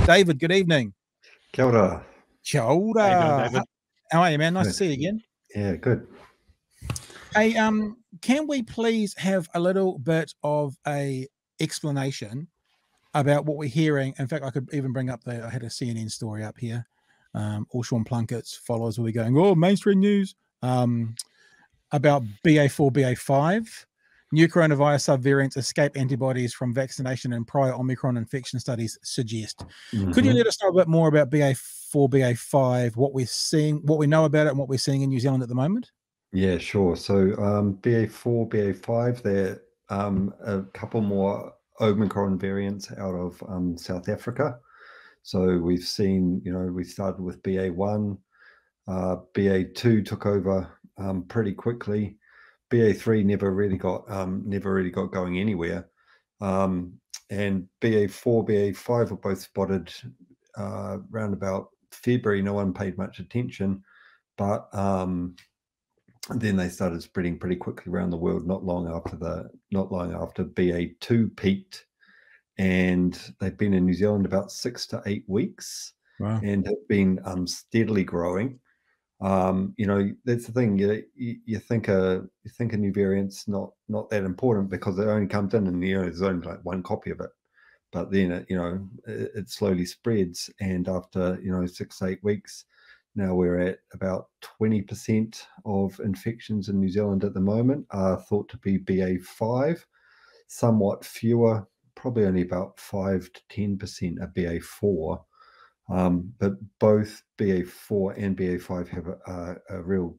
David, good evening. Kia ora. Kia ora. How you doing, David? How are you, man? Nice to see you again. Yeah, good. Hey, can we please have a little bit of a explanation about what we're hearing? In fact, I could even bring up I had a CNN story up here. All Sean Plunkett's followers will be going, oh, mainstream news, about BA4, BA5. New coronavirus subvariants escape antibodies from vaccination and prior Omicron infection studies suggest. Could you let us know a bit more about BA4, BA5, what we're seeing, what we know about it and what we're seeing in New Zealand at the moment? Yeah, sure. So BA4, BA5, there a couple more Omicron variants out of South Africa. So we've seen, we started with BA1, BA2 took over pretty quickly. BA3 never really got going anywhere, and BA4, BA5 were both spotted around about February. No one paid much attention, but then they started spreading pretty quickly around the world. Not long after BA2 peaked, and they've been in New Zealand about 6 to 8 weeks. Wow. And have been steadily growing. That's the thing. You think a new variant's not that important because it only comes in and there's only like one copy of it, but then it slowly spreads, and after 6 to 8 weeks, now we're at about 20% of infections in New Zealand at the moment are thought to be BA5, somewhat fewer, probably only about 5 to 10% are BA4. But both BA4 and BA5 have a real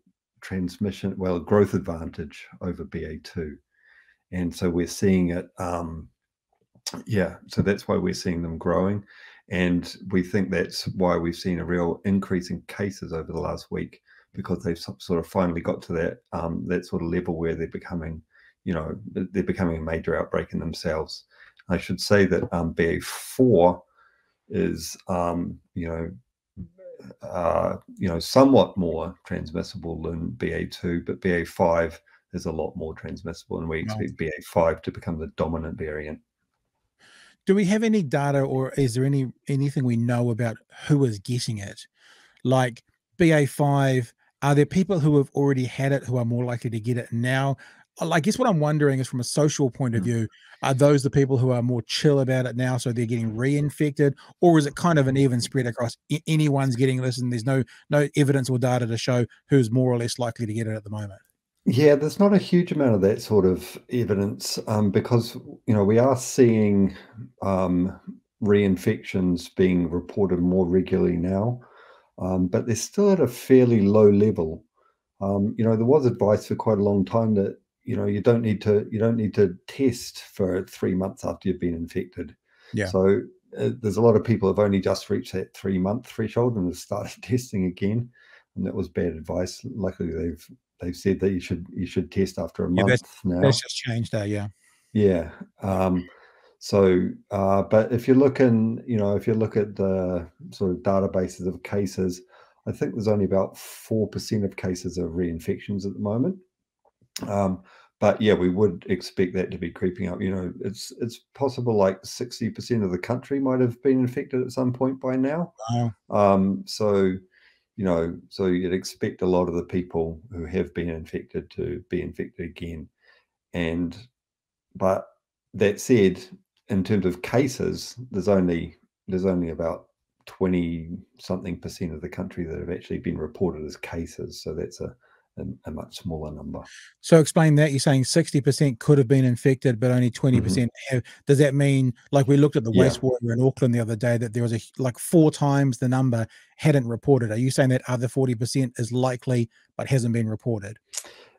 growth advantage over BA2. And so we're seeing it, so that's why we're seeing them growing. And we think that's why we've seen a real increase in cases over the last week, because they've sort of finally got to that sort of level where they're becoming a major outbreak in themselves. I should say that BA4 is somewhat more transmissible than BA2, but BA5 is a lot more transmissible, and we expect BA5 to become the dominant variant. Do we have any data, or is there anything we know about who is getting it? Like BA5, are there people who have already had it who are more likely to get it now? I guess what I'm wondering is, from a social point of view, are those the people who are more chill about it now, so they're getting reinfected, or is it kind of an even spread across anyone's getting this, and there's no evidence or data to show who's more or less likely to get it at the moment? Yeah, there's not a huge amount of that sort of evidence because we are seeing reinfections being reported more regularly now, but they're still at a fairly low level. There was advice for quite a long time that you don't need to test for 3 months after you've been infected. Yeah. So there's a lot of people who have only just reached that 3-month threshold and have started testing again, and that was bad advice. Luckily, they've said that you should test after a month now. That's just changed there, yeah. Yeah. But if you look at the sort of databases of cases, I think there's only about 4% of cases of reinfections at the moment. But yeah, we would expect that to be creeping up. It's possible like 60% of the country might have been infected at some point by now. Wow. So you'd expect a lot of the people who have been infected to be infected again. But that said, in terms of cases, there's only about 20-something% of the country that have actually been reported as cases. So that's a much smaller number. So explain that. You're saying 60% could have been infected, but only 20% have. Does that mean, like we looked at the wastewater in Auckland the other day, that there was 4 times the number hadn't reported? Are you saying that other 40% is likely but hasn't been reported?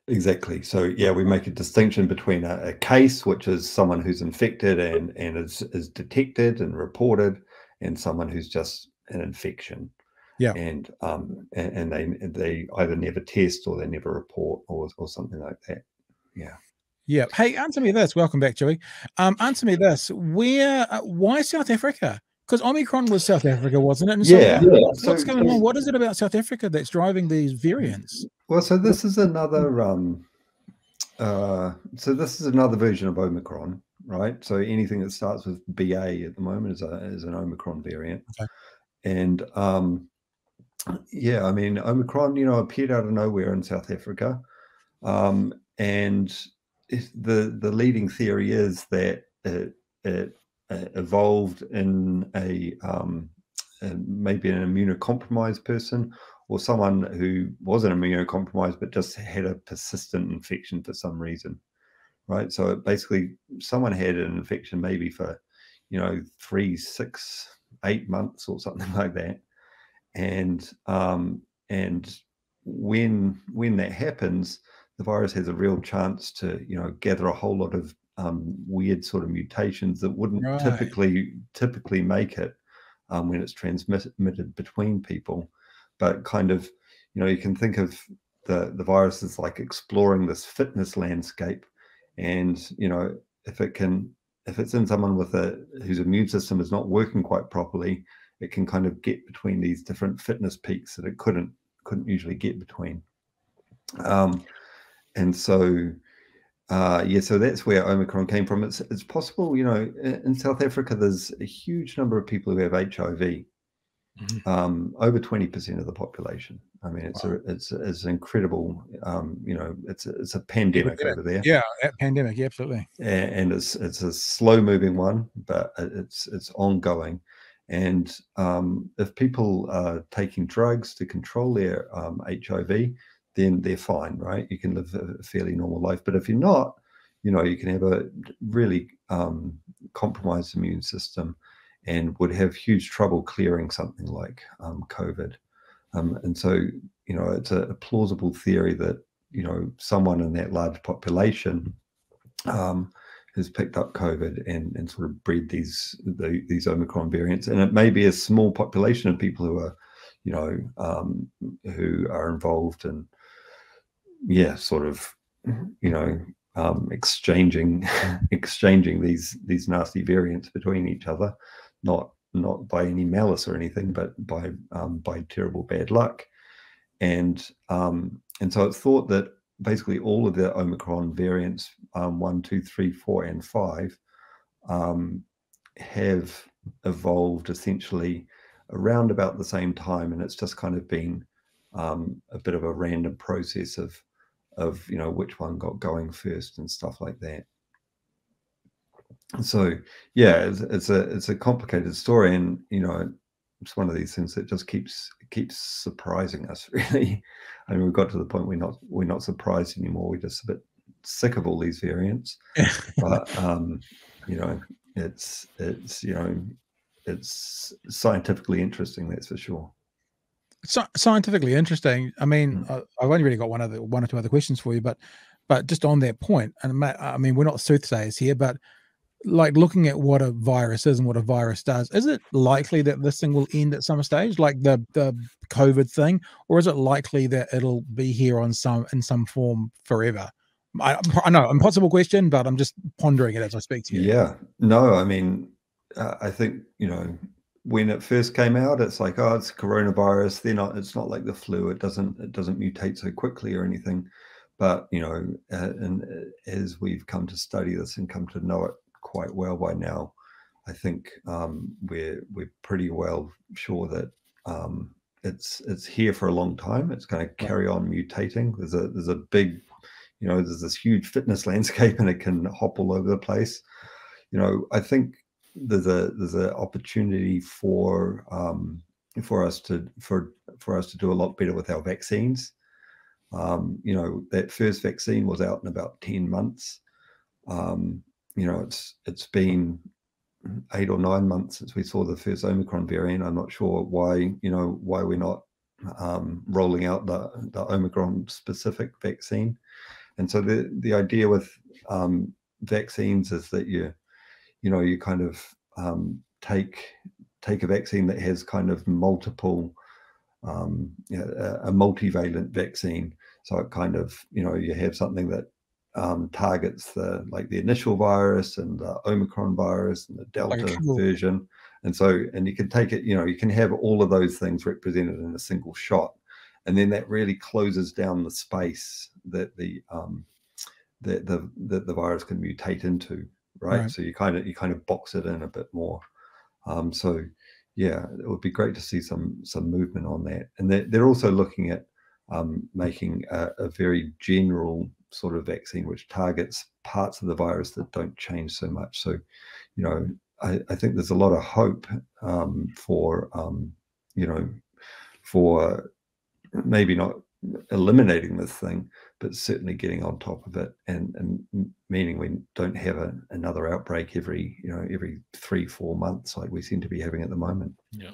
Exactly. So yeah, we make a distinction between a case, which is someone who's infected and is detected and reported, and someone who's just an infection. Yeah. And they either never test or they never report or something like that. Yeah. Yeah. Hey, answer me this. Welcome back, Joey. Answer me this. Why South Africa? Because Omicron was South Africa, wasn't it? And so what's going on? What is it about South Africa that's driving these variants? Well, so this is another version of Omicron. right? So anything that starts with BA at the moment is an Omicron variant. Okay. And yeah, I mean, Omicron, appeared out of nowhere in South Africa. And the leading theory is that it evolved in maybe an immunocompromised person, or someone who wasn't immunocompromised but just had a persistent infection for some reason, right? So basically, someone had an infection maybe for 3, 6, 8 months or something like that, and when that happens, the virus has a real chance to gather a whole lot of weird sort of mutations that wouldn't Right. typically make it when it's transmitted between people. But kind of, you can think of the virus as like exploring this fitness landscape, and if it's in someone whose immune system is not working quite properly, it can kind of get between these different fitness peaks that it couldn't usually get between. And so yeah, so that's where Omicron came from. It's possible, in South Africa, there's a huge number of people who have HIV. Over 20% of the population. I mean, it's incredible. It's a pandemic over there. Yeah, pandemic, yeah, absolutely. And it's a slow moving one, but it's ongoing. And if people are taking drugs to control their HIV, then they're fine, right? You can live a fairly normal life. But if you're not, you can have a really compromised immune system and would have huge trouble clearing something like COVID. And so, it's a plausible theory that, someone in that large population has picked up COVID and sort of bred these Omicron variants. And it may be a small population of people who are, who are involved in, sort of, exchanging these nasty variants between each other, not by any malice or anything, but by terrible bad luck. And so it's thought that basically all of the Omicron variants, 1, 2, 3, 4, and 5, have evolved essentially around about the same time, and it's just kind of been a bit of a random process of which one got going first and stuff like that. So yeah, it's a complicated story, and it's one of these things that just keeps surprising us, really. I mean, we've got to the point we're not surprised anymore. We're just a bit sick of all these variants. But it's scientifically interesting, that's for sure. Scientifically interesting. I mean, I've only really got one or two other questions for you, but just on that point, and I mean, we're not soothsayers here, but like looking at what a virus is and what a virus does, is it likely that this thing will end at some stage, like the COVID thing, or is it likely that it'll be here in some form forever? I know, impossible question, but I'm just pondering it as I speak to you. Yeah, no, I mean, I think when it first came out, it's like, oh, it's coronavirus. It's not like the flu. It doesn't mutate so quickly or anything. But and as we've come to study this and come to know it quite well by now, I think we're pretty well sure that it's here for a long time. It's going to carry on mutating. There's a big, there's this huge fitness landscape, and it can hop all over the place. I think there's an opportunity for us to do a lot better with our vaccines. That first vaccine was out in about 10 months. It's been 8 or 9 months since we saw the first Omicron variant. I'm not sure why we're not rolling out the Omicron specific vaccine. And so the idea with vaccines is that you kind of take a vaccine that has kind of multiple, a multivalent vaccine. So it kind of, you have something that targets the initial virus and the Omicron virus and the Delta version. And you can take it, you can have all of those things represented in a single shot. And then that really closes down the space that the virus can mutate into. right? So you kind of box it in a bit more. So yeah, it would be great to see some movement on that. And they're also looking at making a very general sort of vaccine which targets parts of the virus that don't change so much. So, you know, I think there's a lot of hope for for maybe not eliminating this thing, but certainly getting on top of it, and meaning we don't have another outbreak every 3-4 months like we seem to be having at the moment. Yeah.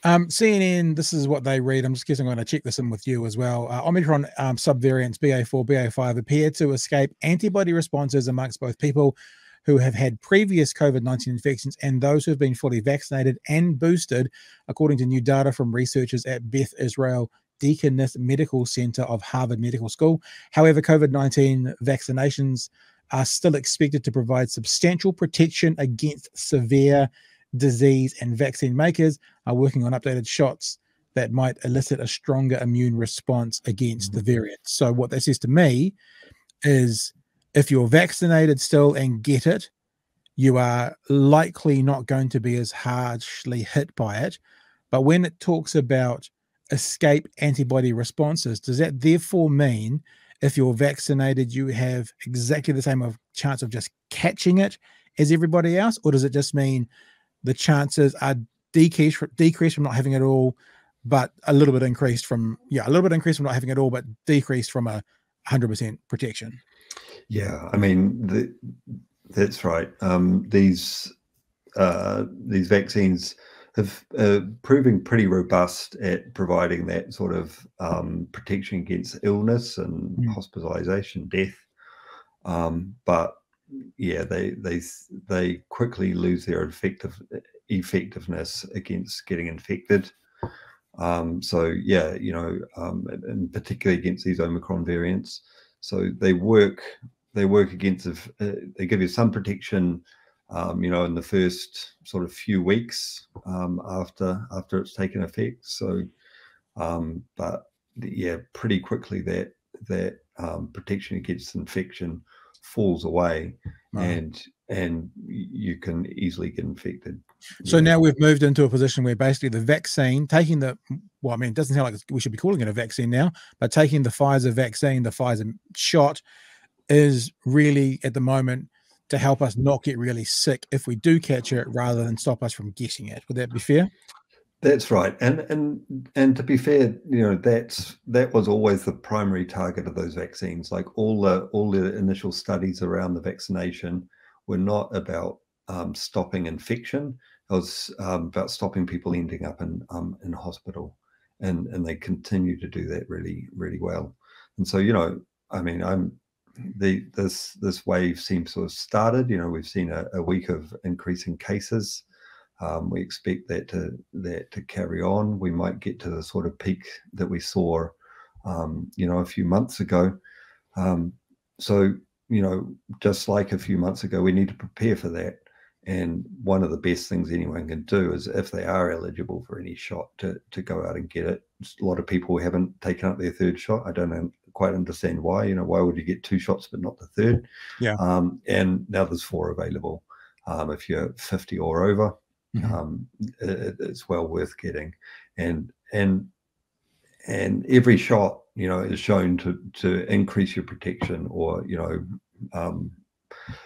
CNN, this is what they read. I'm just guessing I'm going to check this in with you as well. Omicron subvariants BA4, BA5 appear to escape antibody responses amongst both people who have had previous COVID-19 infections and those who have been fully vaccinated and boosted, according to new data from researchers at Beth Israel Deaconess Medical Center of Harvard Medical School. However, COVID-19 vaccinations are still expected to provide substantial protection against severe disease, and vaccine makers are working on updated shots that might elicit a stronger immune response against the variant. So what that says to me is if you're vaccinated still and get it, you are likely not going to be as harshly hit by it. But when it talks about escape antibody responses, does that therefore mean if you're vaccinated, you have exactly the same chance of just catching it as everybody else? Or does it just mean the chances are decreased from not having it all, but a little bit increased from not having it all, but decreased from 100% protection? Yeah, I mean, that's right. These vaccines have proving pretty robust at providing that sort of protection against illness and hospitalization, death. But yeah, they quickly lose their effectiveness against getting infected. So yeah, and particularly against these Omicron variants. So they work against they give you some protection, in the first sort of few weeks after it's taken effect. So, but yeah, pretty quickly that protection against infection falls away, and you can easily get infected. So now we've moved into a position where basically the vaccine, it doesn't sound like we should be calling it a vaccine now, but taking the Pfizer vaccine, the Pfizer shot, is really at the moment to help us not get really sick if we do catch it, rather than stop us from getting it. Would that be fair? That's right, and to be fair, that was always the primary target of those vaccines. Like all the initial studies around the vaccination were not about stopping infection. It was about stopping people ending up in hospital, and they continue to do that really, really well. And so this wave seems to have started. We've seen a week of increasing cases. We expect that to carry on. We might get to the sort of peak that we saw, a few months ago. So, just like a few months ago, we need to prepare for that. And one of the best things anyone can do is, if they are eligible for any shot, to go out and get it. A lot of people haven't taken up their third shot. I don't quite understand why. Why would you get 2 shots but not the third? Yeah. And now there's 4 available. If you're 50 or over, it's well worth getting. And every shot, is shown to increase your protection, or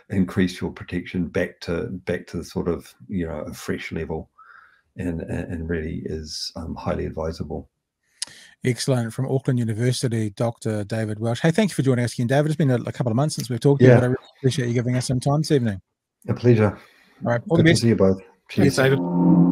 increase your protection back to the sort of a fresh level, and really is highly advisable. Excellent. From Auckland University, Dr. David Welch. Hey, thank you for joining us again, David. It's been a couple of months since we've talked to you, but I really appreciate you giving us some time this evening. A pleasure. All right, all Good the to best. see you both. Cheers. Thanks, David.